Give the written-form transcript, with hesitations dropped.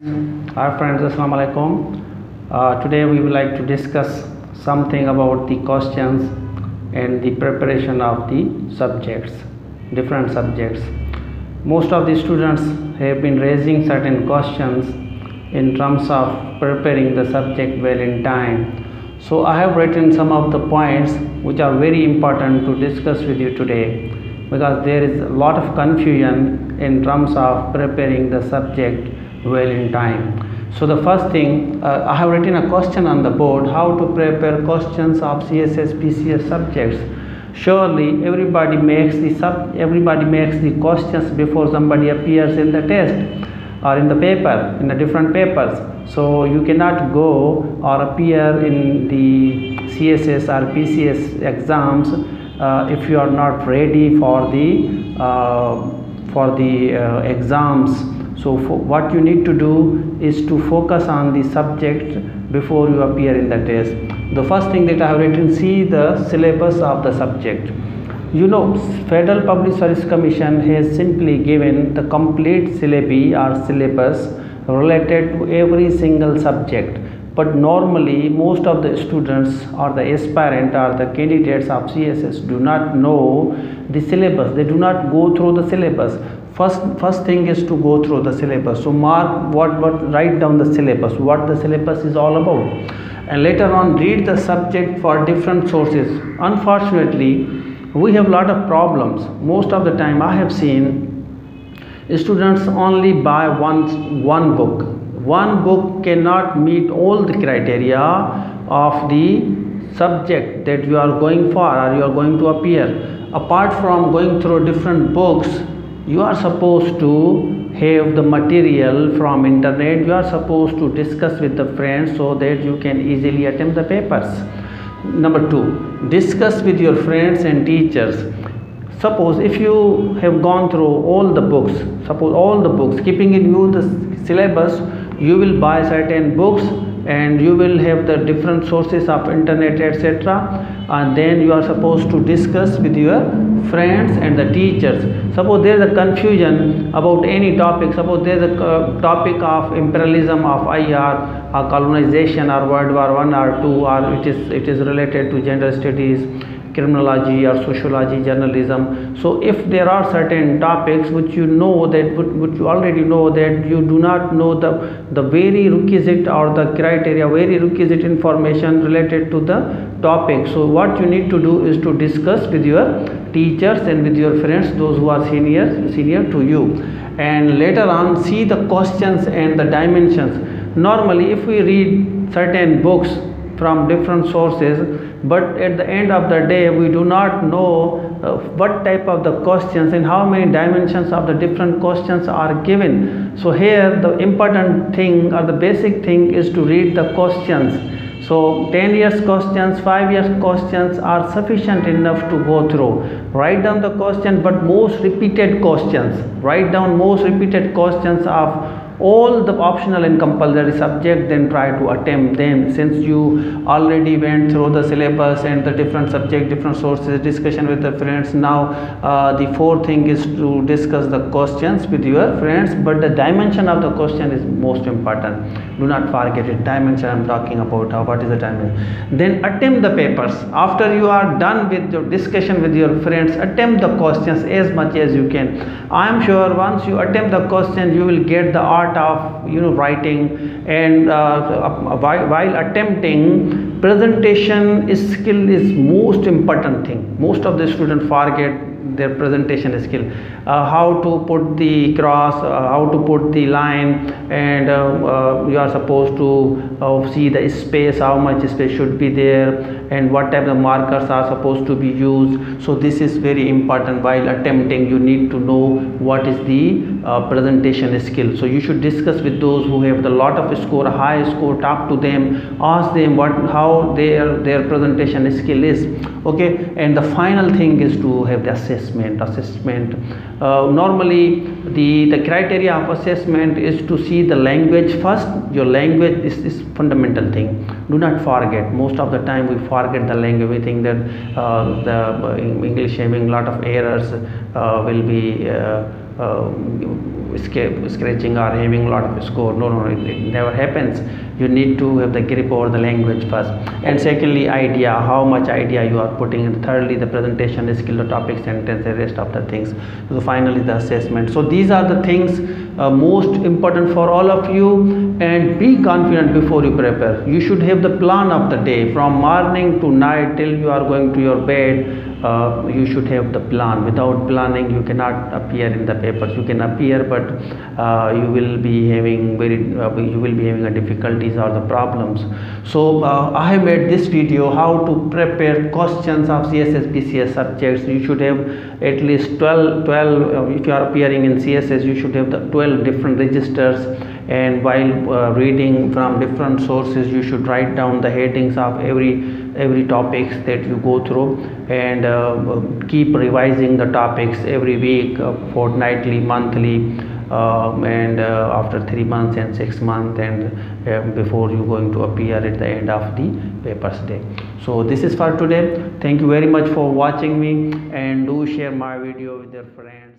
Hi friends, Assalamu alaikum. Today we would like to discuss something about the questions and the preparation of the subjects, different subjects. Most of the students have been raising certain questions in terms of preparing the subject well in time. So I have written some of the points which are very important to discuss with you today, because there is a lot of confusion in terms of preparing the subject well in time. So the first thing, I have written a question on the board: how to prepare questions of CSS PCS subjects. Surely everybody makes the questions before somebody appears in the test or in the paper, in the different papers. So you cannot go or appear in the CSS or PCS exams if you are not ready for the exams. So what you need to do is to focus on the subject before you appear in the test. The first thing that I have written: see the syllabus of the subject. You know, Federal Public Service Commission has simply given the complete syllabi or syllabus related to every single subject. But normally most of the students or the aspirant or the candidates of CSS do not know the syllabus. They do not go through the syllabus. First thing is to go through the syllabus. So write down the syllabus, what the syllabus is all about, and later on read the subject for different sources. Unfortunately, we have a lot of problems. Most of the time I have seen students only buy one book. One book cannot meet all the criteria of the subject that you are going for or you are going to appear. Apart from going through different books, you are supposed to have the material from internet. You are supposed to discuss with the friends so that you can easily attempt the papers. Number 2, discuss with your friends and teachers. Suppose if you have gone through all the books, keeping in view the syllabus, you will buy certain books and you will have the different sources of internet, etc., and then you are supposed to discuss with your friends and the teachers. Suppose there is a confusion about any topic. Suppose there is a topic of imperialism of IR or colonization or World War I or II, or it is related to gender studies, criminology or sociology, journalism. So if there are certain topics which you know that which you already know that you do not know the very requisite or the criteria, very requisite information related to the topic, so what you need to do is to discuss with your teachers and with your friends, those who are senior to you, and later on see the questions and the dimensions. Normally if we read certain books from different sources, but at the end of the day we do not know what type of the questions and how many dimensions of the different questions are given. So here the important thing or the basic thing is to read the questions. So 10 years questions, 5 years questions are sufficient enough to go through. Write down the question, but most repeated questions. Write down most repeated questions of all the optional and compulsory subject, then try to attempt them. Since you already went through the syllabus and the different subject, different sources, discussion with the friends, now the fourth thing is to discuss the questions with your friends, but the dimension of the question is most important. Do not forget it. Dimension I am talking about. What is the dimension? Then attempt the papers. After you are done with your discussion with your friends, attempt the questions as much as you can. I am sure once you attempt the question, you will get the art of writing, and while attempting, presentation skill is most important thing. Most of the students forget their presentation skill, how to put the cross, how to put the line, and you are supposed to see the space, how much space should be there, and what type of markers are supposed to be used. So this is very important. While attempting, you need to know what is the presentation skill. So you should discuss with those who have the lot of score, high score. Talk to them, ask them how their presentation skill is. Okay, and the final thing is to have the assessment. Normally the criteria of assessment is to see the language first. Your language is fundamental thing. Do not forget. Most of the time we forget the language. We think that the English having a lot of errors will be scratching or having a lot of score. No, it never happens. You need to have the grip over the language first, and secondly, idea, how much idea you are putting in. Thirdly, the presentation skill, the topic, sentence, the rest of the things. So finally, the assessment. So these are the things most important for all of you, and be confident before you prepare. You should have the plan of the day from morning to night till you are going to your bed. You should have the plan. Without planning, you cannot appear in the papers. You can appear, but you will be having a difficulties or the problems. So I have made this video how to prepare questions of CSS PCS subjects. You should have at least 12 if you are appearing in CSS, you should have the 12 different registers, and while reading from different sources, you should write down the headings of every topics that you go through, and keep revising the topics every week, fortnightly, monthly, and after 3 months and 6 months, and before you going to appear at the end of the papers day. So this is for today. Thank you very much for watching me, and do share my video with your friends.